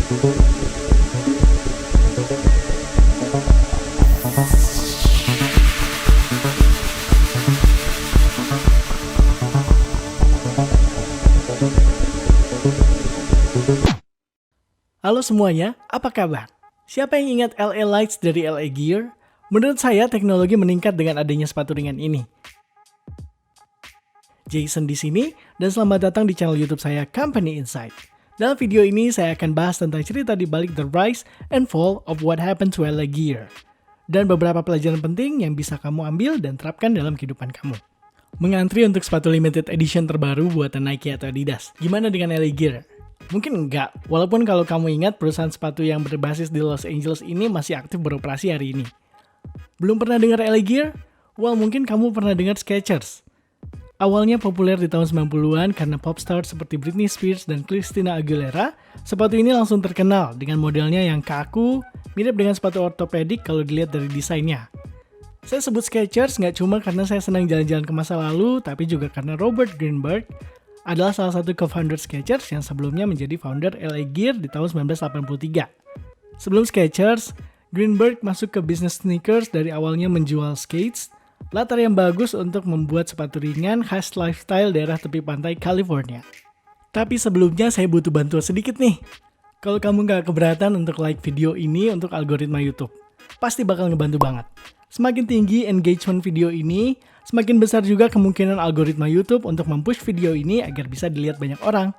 Halo semuanya, apa kabar? Siapa yang ingat LA Lights dari LA Gear? Menurut saya teknologi meningkat dengan adanya sepatu ringan ini. Jason di sini dan selamat datang di channel YouTube saya Company Insight. Dalam video ini saya akan bahas tentang cerita di balik the rise and fall of what happened to LA Gear dan beberapa pelajaran penting yang bisa kamu ambil dan terapkan dalam kehidupan kamu. Mengantri untuk sepatu limited edition terbaru buatan Nike atau Adidas. Gimana dengan LA Gear? Mungkin enggak, walaupun kalau kamu ingat perusahaan sepatu yang berbasis di Los Angeles ini masih aktif beroperasi hari ini. Belum pernah dengar LA Gear? Well, mungkin kamu pernah dengar Skechers. Awalnya populer di tahun 90-an karena popstar seperti Britney Spears dan Christina Aguilera, sepatu ini langsung terkenal dengan modelnya yang kaku, mirip dengan sepatu ortopedik kalau dilihat dari desainnya. Saya sebut Skechers nggak cuma karena saya senang jalan-jalan ke masa lalu, tapi juga karena Robert Greenberg adalah salah satu co-founder Skechers yang sebelumnya menjadi founder LA Gear di tahun 1983. Sebelum Skechers, Greenberg masuk ke bisnis sneakers dari awalnya menjual skates, latar yang bagus untuk membuat sepatu ringan khas lifestyle daerah tepi pantai California. Tapi sebelumnya saya butuh bantuan sedikit nih. Kalau kamu nggak keberatan untuk like video ini untuk algoritma YouTube, pasti bakal ngebantu banget. Semakin tinggi engagement video ini, semakin besar juga kemungkinan algoritma YouTube untuk mempush video ini agar bisa dilihat banyak orang.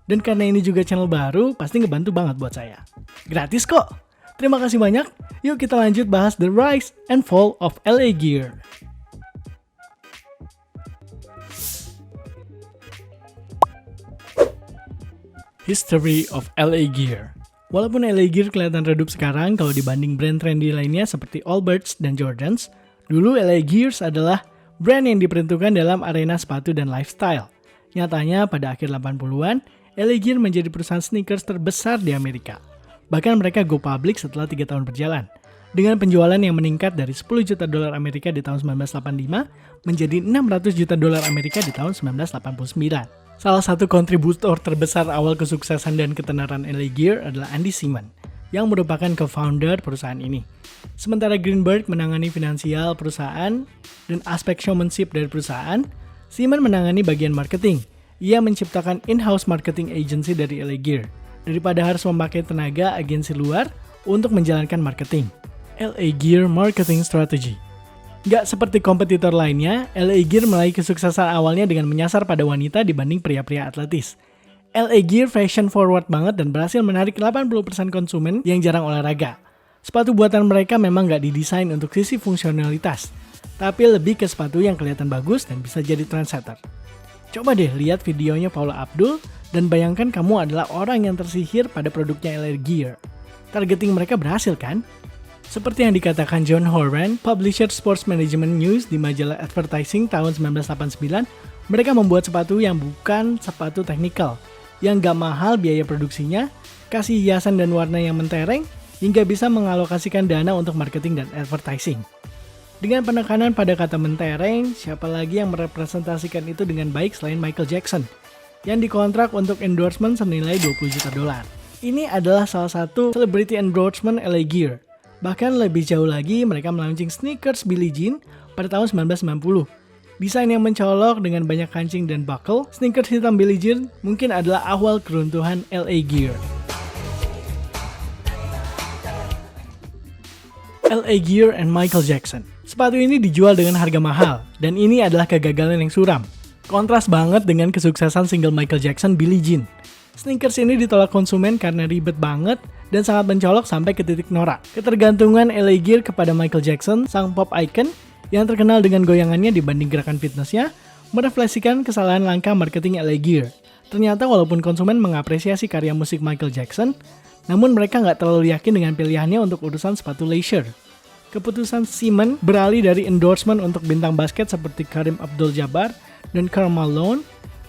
Dan karena ini juga channel baru, pasti ngebantu banget buat saya. Gratis kok! Terima kasih banyak. Yuk kita lanjut bahas the rise and fall of LA Gear. History of LA Gear. Walaupun LA Gear kelihatan redup sekarang kalau dibanding brand trendy lainnya seperti Allbirds dan Jordans, dulu LA Gears adalah brand yang diperuntukkan dalam arena sepatu dan lifestyle. Nyatanya pada akhir 80-an, LA Gear menjadi perusahaan sneakers terbesar di Amerika. Bahkan mereka go public setelah 3 tahun berjalan, dengan penjualan yang meningkat dari 10 juta dolar Amerika di tahun 1985 menjadi 600 juta dolar Amerika di tahun 1989. Salah satu kontributor terbesar awal kesuksesan dan ketenaran LA Gear adalah Andy Simon, yang merupakan co-founder perusahaan ini. Sementara Greenberg menangani finansial perusahaan dan aspek showmanship dari perusahaan, Simon menangani bagian marketing. Ia menciptakan in-house marketing agency dari LA Gear, daripada harus memakai tenaga agensi luar untuk menjalankan marketing. LA Gear Marketing Strategy. Gak seperti kompetitor lainnya, LA Gear meraih kesuksesan awalnya dengan menyasar pada wanita dibanding pria-pria atletis. LA Gear fashion forward banget dan berhasil menarik 80% konsumen yang jarang olahraga. Sepatu buatan mereka memang gak didesain untuk sisi fungsionalitas, tapi lebih ke sepatu yang kelihatan bagus dan bisa jadi trendsetter. Coba deh lihat videonya Paula Abdul dan bayangkan kamu adalah orang yang tersihir pada produknya LA Gear. Targeting mereka berhasil kan? Seperti yang dikatakan John Horan, publisher Sports Management News di majalah Advertising tahun 1989, mereka membuat sepatu yang bukan sepatu teknikal, yang gak mahal biaya produksinya, kasih hiasan dan warna yang mentereng, hingga bisa mengalokasikan dana untuk marketing dan advertising. Dengan penekanan pada kata mentereng, siapa lagi yang merepresentasikan itu dengan baik selain Michael Jackson, yang dikontrak untuk endorsement senilai 20 juta dolar. Ini adalah salah satu celebrity endorsement LA Gear. Bahkan lebih jauh lagi, mereka melaunching sneakers Billie Jean pada tahun 1990. Desain yang mencolok dengan banyak kancing dan buckle, sneakers hitam Billie Jean mungkin adalah awal keruntuhan LA Gear. LA Gear and Michael Jackson. Sepatu ini dijual dengan harga mahal, dan ini adalah kegagalan yang suram. Kontras banget dengan kesuksesan single Michael Jackson Billie Jean. Sneakers ini ditolak konsumen karena ribet banget dan sangat mencolok sampai ke titik norak. Ketergantungan LA Gear kepada Michael Jackson, sang pop icon yang terkenal dengan goyangannya dibanding gerakan fitnessnya, merefleksikan kesalahan langkah marketing LA Gear. Ternyata walaupun konsumen mengapresiasi karya musik Michael Jackson, namun mereka nggak terlalu yakin dengan pilihannya untuk urusan sepatu leisure. Keputusan Simon beralih dari endorsement untuk bintang basket seperti Kareem Abdul-Jabbar dan Karl Malone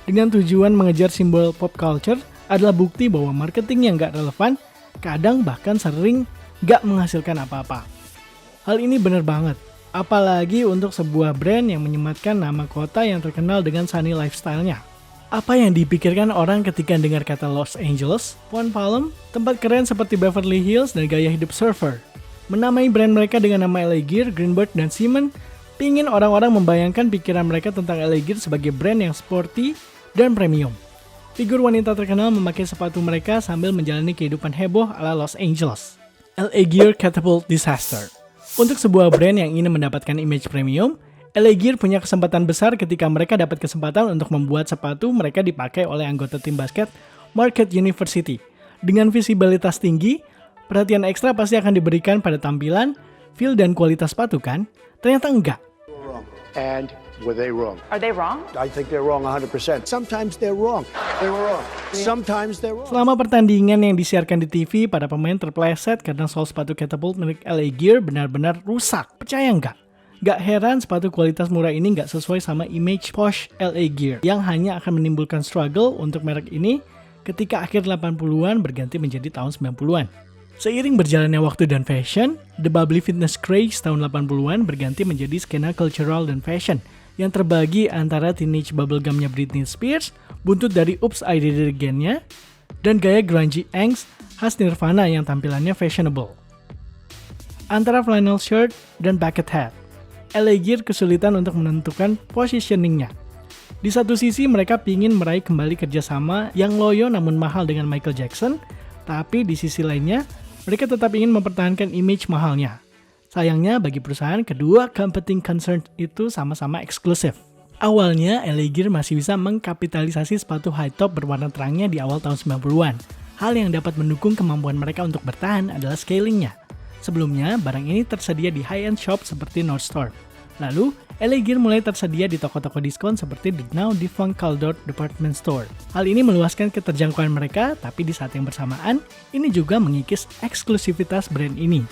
dengan tujuan mengejar simbol pop culture adalah bukti bahwa marketing yang gak relevan kadang bahkan sering gak menghasilkan apa-apa. Hal ini benar banget, apalagi untuk sebuah brand yang menyematkan nama kota yang terkenal dengan sunny lifestyle-nya. Apa yang dipikirkan orang ketika dengar kata Los Angeles, Pohon Palm, tempat keren seperti Beverly Hills, dan gaya hidup surfer? Menamai brand mereka dengan nama LA Gear, Greenberg, dan Simon, pingin orang-orang membayangkan pikiran mereka tentang LA Gear sebagai brand yang sporty dan premium. Figur wanita terkenal memakai sepatu mereka sambil menjalani kehidupan heboh ala Los Angeles. LA Gear Catapult Disaster. Untuk sebuah brand yang ingin mendapatkan image premium, LA Gear punya kesempatan besar ketika mereka dapat kesempatan untuk membuat sepatu mereka dipakai oleh anggota tim basket Marquette University. Dengan visibilitas tinggi, perhatian ekstra pasti akan diberikan pada tampilan, feel, dan kualitas sepatu kan? Ternyata enggak. And were they wrong? Are they wrong? I think they're wrong 100%. Sometimes they're wrong. They were wrong. Sometimes they're wrong. Selama pertandingan yang disiarkan di TV, para pemain terpleset karena sol sepatu Catapult milik LA Gear benar-benar rusak. Percaya nggak? Gak heran sepatu kualitas murah ini gak sesuai sama image posh LA Gear yang hanya akan menimbulkan struggle untuk merek ini ketika akhir 80-an berganti menjadi tahun 90-an. Seiring berjalannya waktu dan fashion, the bubbly fitness craze tahun 80-an berganti menjadi skena cultural dan fashion yang terbagi antara teenage bubblegumnya Britney Spears, buntut dari Oops I Did It Again-nya, dan gaya grungy angst khas Nirvana yang tampilannya fashionable. Antara flannel shirt dan bucket hat, LA Gear kesulitan untuk menentukan positioningnya. Di satu sisi mereka ingin meraih kembali kerjasama yang loyo namun mahal dengan Michael Jackson, tapi di sisi lainnya mereka tetap ingin mempertahankan image mahalnya. Sayangnya bagi perusahaan, kedua competing concern itu sama-sama eksklusif. Awalnya LA Gear masih bisa mengkapitalisasi sepatu high top berwarna terangnya di awal tahun 90-an. Hal yang dapat mendukung kemampuan mereka untuk bertahan adalah scalingnya. Sebelumnya, barang ini tersedia di high-end shop seperti Nordstrom. Lalu, LA Gear mulai tersedia di toko-toko diskon seperti the now defunct Caldor Department Store. Hal ini meluaskan keterjangkauan mereka, tapi di saat yang bersamaan, ini juga mengikis eksklusivitas brand ini.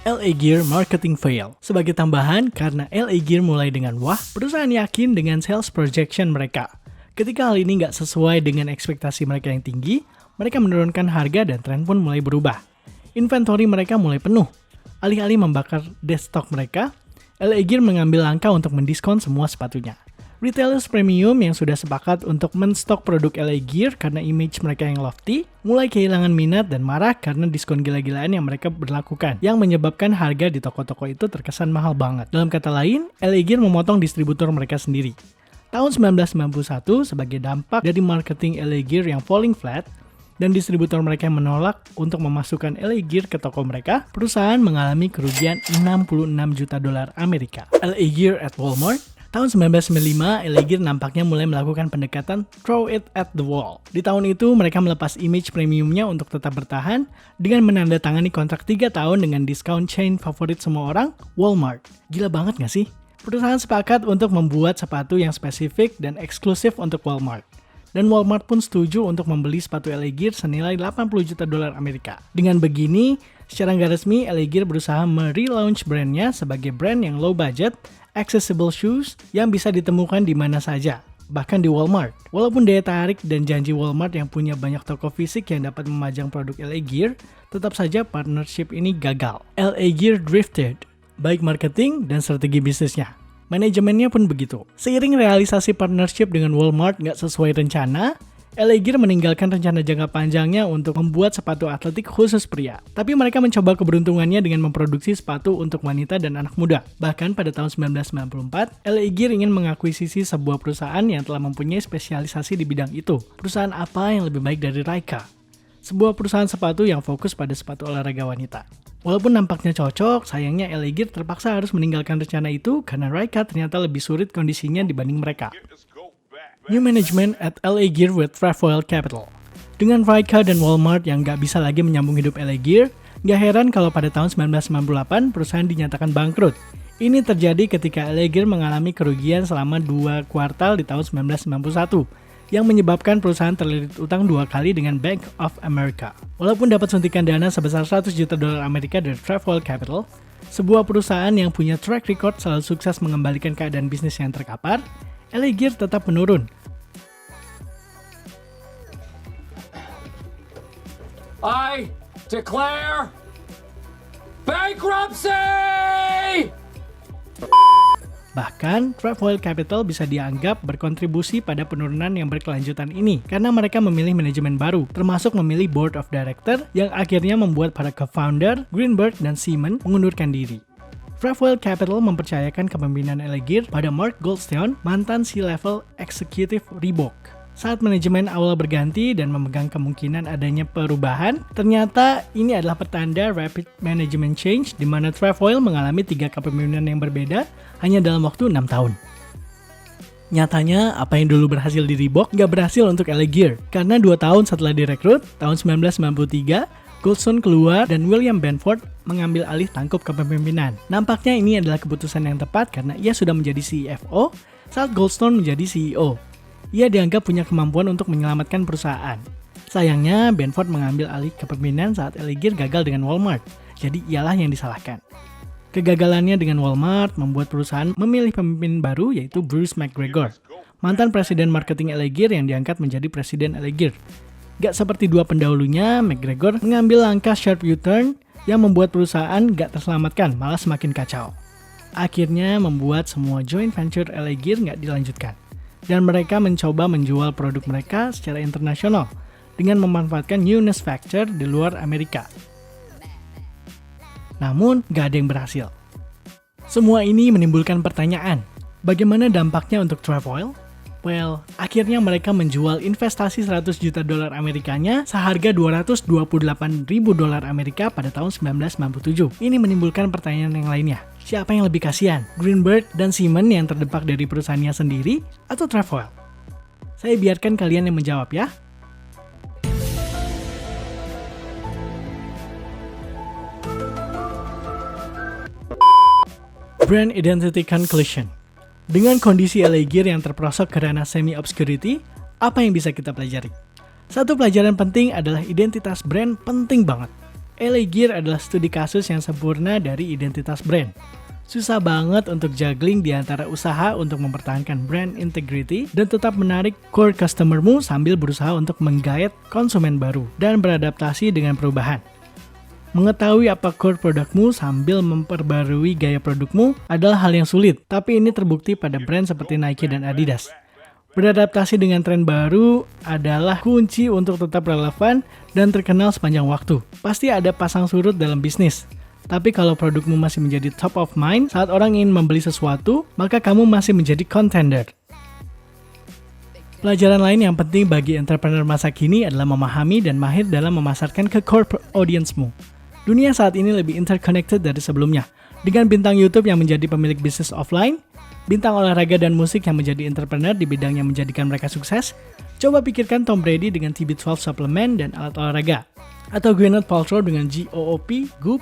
LA Gear Marketing Fail. Sebagai tambahan, karena LA Gear mulai dengan wah, perusahaan yakin dengan sales projection mereka. Ketika hal ini nggak sesuai dengan ekspektasi mereka yang tinggi, mereka menurunkan harga dan tren pun mulai berubah. Inventory mereka mulai penuh. Alih-alih membakar destock mereka, LA Gear mengambil langkah untuk mendiskon semua sepatunya. Retailers premium yang sudah sepakat untuk menstok produk LA Gear karena image mereka yang lofty, mulai kehilangan minat dan marah karena diskon gila-gilaan yang mereka berlakukan, yang menyebabkan harga di toko-toko itu terkesan mahal banget. Dalam kata lain, LA Gear memotong distributor mereka sendiri. Tahun 1991, sebagai dampak dari marketing LA Gear yang falling flat, dan distributor mereka yang menolak untuk memasukkan LA Gear ke toko mereka, perusahaan mengalami kerugian $66 juta Amerika. LA Gear at Walmart. Tahun 1995, LA Gear nampaknya mulai melakukan pendekatan throw it at the wall. Di tahun itu, mereka melepas image premiumnya untuk tetap bertahan dengan menandatangani kontrak 3 tahun dengan discount chain favorit semua orang, Walmart. Gila banget gak sih? Perusahaan sepakat untuk membuat sepatu yang spesifik dan eksklusif untuk Walmart. Dan Walmart pun setuju untuk membeli sepatu LA Gear senilai $80 juta Amerika. Dengan begini, secara nggak resmi, LA Gear berusaha me-relaunch brandnya sebagai brand yang low budget, accessible shoes yang bisa ditemukan di mana saja, bahkan di Walmart. Walaupun daya tarik dan janji Walmart yang punya banyak toko fisik yang dapat memajang produk LA Gear, tetap saja partnership ini gagal. LA Gear drifted, baik marketing dan strategi bisnisnya. Manajemennya pun begitu. Seiring realisasi partnership dengan Walmart nggak sesuai rencana, LA Gear meninggalkan rencana jangka panjangnya untuk membuat sepatu atletik khusus pria. Tapi mereka mencoba keberuntungannya dengan memproduksi sepatu untuk wanita dan anak muda. Bahkan pada tahun 1994, LA Gear ingin mengakuisisi sebuah perusahaan yang telah mempunyai spesialisasi di bidang itu. Perusahaan apa yang lebih baik dari Raika? Sebuah perusahaan sepatu yang fokus pada sepatu olahraga wanita. Walaupun nampaknya cocok, sayangnya LA Gear terpaksa harus meninggalkan rencana itu karena Raika ternyata lebih sulit kondisinya dibanding mereka. New management at LA Gear with Trefoil Capital. Dengan Raika dan Walmart yang nggak bisa lagi menyambung hidup LA Gear, nggak heran kalau pada tahun 1998 perusahaan dinyatakan bangkrut. Ini terjadi ketika LA Gear mengalami kerugian selama 2 kuartal di tahun 1991. Yang menyebabkan perusahaan terlilit utang 2 kali dengan Bank of America. Walaupun dapat suntikan dana sebesar $100 juta Amerika dari Trefoil Capital, sebuah perusahaan yang punya track record selalu sukses mengembalikan keadaan bisnis yang terkapar, LA Gear tetap menurun. I declare bankruptcy! Bahkan, Trefoil Capital bisa dianggap berkontribusi pada penurunan yang berkelanjutan ini karena mereka memilih manajemen baru, termasuk memilih board of director yang akhirnya membuat para co-founder, Greenberg dan Simon mengundurkan diri. Trefoil Capital mempercayakan kepemimpinan Elegear pada Mark Goldstein, mantan C-level eksekutif Reebok. Saat manajemen awal berganti dan memegang kemungkinan adanya perubahan, ternyata ini adalah pertanda rapid management change di mana Trefoil mengalami 3 kepemimpinan yang berbeda hanya dalam waktu 6 tahun. Nyatanya, apa yang dulu berhasil di Reebok nggak berhasil untuk Elegear, karena 2 tahun setelah direkrut, tahun 1993, Goldstone keluar dan William Benford mengambil alih tangkup kepemimpinan. Nampaknya ini adalah keputusan yang tepat karena ia sudah menjadi CFO saat Goldstone menjadi CEO. Ia dianggap punya kemampuan untuk menyelamatkan perusahaan. Sayangnya, Benford mengambil alih kepemimpinan saat Elegear gagal dengan Walmart, jadi ialah yang disalahkan. Kegagalannya dengan Walmart membuat perusahaan memilih pemimpin baru yaitu Bruce McGregor, mantan presiden marketing Elegear yang diangkat menjadi presiden Elegear. Gak seperti dua pendahulunya, McGregor mengambil langkah sharp U-turn yang membuat perusahaan gak terselamatkan, malah semakin kacau. Akhirnya membuat semua joint venture Elegear gak dilanjutkan. Dan mereka mencoba menjual produk mereka secara internasional dengan memanfaatkan newness factor di luar Amerika. Namun, gak ada yang berhasil. Semua ini menimbulkan pertanyaan, bagaimana dampaknya untuk Trefoil? Well, akhirnya mereka menjual investasi 100 juta dolar Amerikanya seharga 228 ribu dolar Amerika pada tahun 1997. Ini menimbulkan pertanyaan yang lainnya. Siapa yang lebih kasihan? Greenberg dan Simon yang terdampak dari perusahaannya sendiri atau Trefoil? Saya biarkan kalian yang menjawab ya. Brand Identity Conclusion. Dengan kondisi Elegear yang terperosok ke ranah semi-obscurity, apa yang bisa kita pelajari? Satu pelajaran penting adalah identitas brand penting banget. Elegear adalah studi kasus yang sempurna dari identitas brand. Susah banget untuk juggling di antara usaha untuk mempertahankan brand integrity dan tetap menarik core customermu sambil berusaha untuk menggait konsumen baru dan beradaptasi dengan perubahan. Mengetahui apa core produkmu sambil memperbarui gaya produkmu adalah hal yang sulit, tapi ini terbukti pada brand seperti Nike dan Adidas. Beradaptasi dengan tren baru adalah kunci untuk tetap relevan dan terkenal sepanjang waktu. Pasti ada pasang surut dalam bisnis, tapi kalau produkmu masih menjadi top of mind saat orang ingin membeli sesuatu, maka kamu masih menjadi contender. Pelajaran lain yang penting bagi entrepreneur masa kini adalah memahami dan mahir dalam memasarkan ke core audience-mu. Dunia saat ini lebih interconnected dari sebelumnya. Dengan bintang YouTube yang menjadi pemilik bisnis offline, bintang olahraga dan musik yang menjadi entrepreneur di bidang yang menjadikan mereka sukses, coba pikirkan Tom Brady dengan TB12 suplemen dan alat olahraga. Atau Gwyneth Paltrow dengan GOOP, Goop.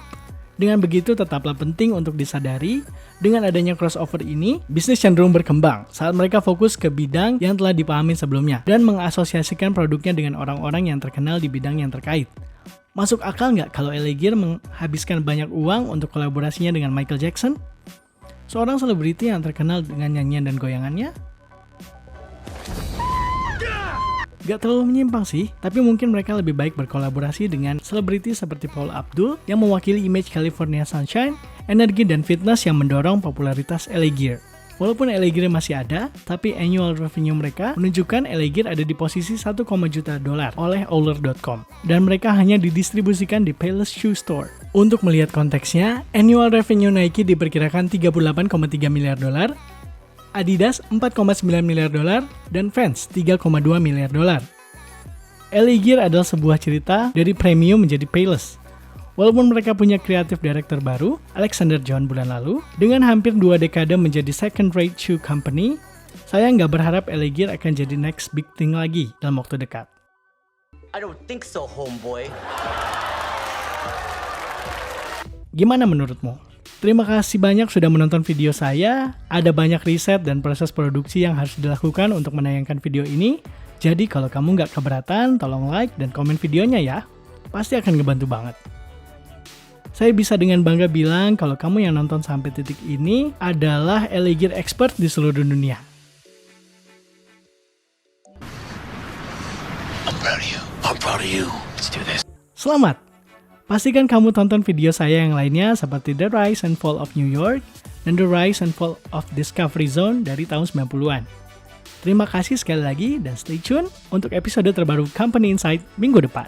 Dengan begitu tetaplah penting untuk disadari, dengan adanya crossover ini, bisnis cenderung berkembang saat mereka fokus ke bidang yang telah dipahami sebelumnya dan mengasosiasikan produknya dengan orang-orang yang terkenal di bidang yang terkait. Masuk akal nggak kalau Elegear menghabiskan banyak uang untuk kolaborasinya dengan Michael Jackson? Seorang selebriti yang terkenal dengan nyanyian dan goyangannya? Gak terlalu menyimpang sih, tapi mungkin mereka lebih baik berkolaborasi dengan selebriti seperti Paula Abdul yang mewakili image California Sunshine, energi dan fitness yang mendorong popularitas Elegear. Walaupun Elegear masih ada, tapi annual revenue mereka menunjukkan Elegear ada di posisi 1,1 juta dolar oleh Owler.com dan mereka hanya didistribusikan di Payless Shoe Store. Untuk melihat konteksnya, annual revenue Nike diperkirakan 38,3 miliar dolar, Adidas 4,9 miliar dolar, dan Vans 3,2 miliar dolar. Elegear adalah sebuah cerita dari premium menjadi Payless. Walaupun mereka punya kreatif director baru, Alexander John bulan lalu, dengan hampir 2 dekade menjadi second-rate shoe company, saya nggak berharap Elegear akan jadi next big thing lagi dalam waktu dekat. I don't think so, homeboy. Gimana menurutmu? Terima kasih banyak sudah menonton video saya. Ada banyak riset dan proses produksi yang harus dilakukan untuk menayangkan video ini. Jadi kalau kamu nggak keberatan, tolong like dan komen videonya ya. Pasti akan ngebantu banget. Saya bisa dengan bangga bilang kalau kamu yang nonton sampai titik ini adalah Elegear expert di seluruh dunia. I'm proud of you. Let's do this. Selamat! Pastikan kamu tonton video saya yang lainnya seperti The Rise and Fall of New York, dan The Rise and Fall of Discovery Zone dari tahun 90-an. Terima kasih sekali lagi dan stay tune untuk episode terbaru Company Insight minggu depan.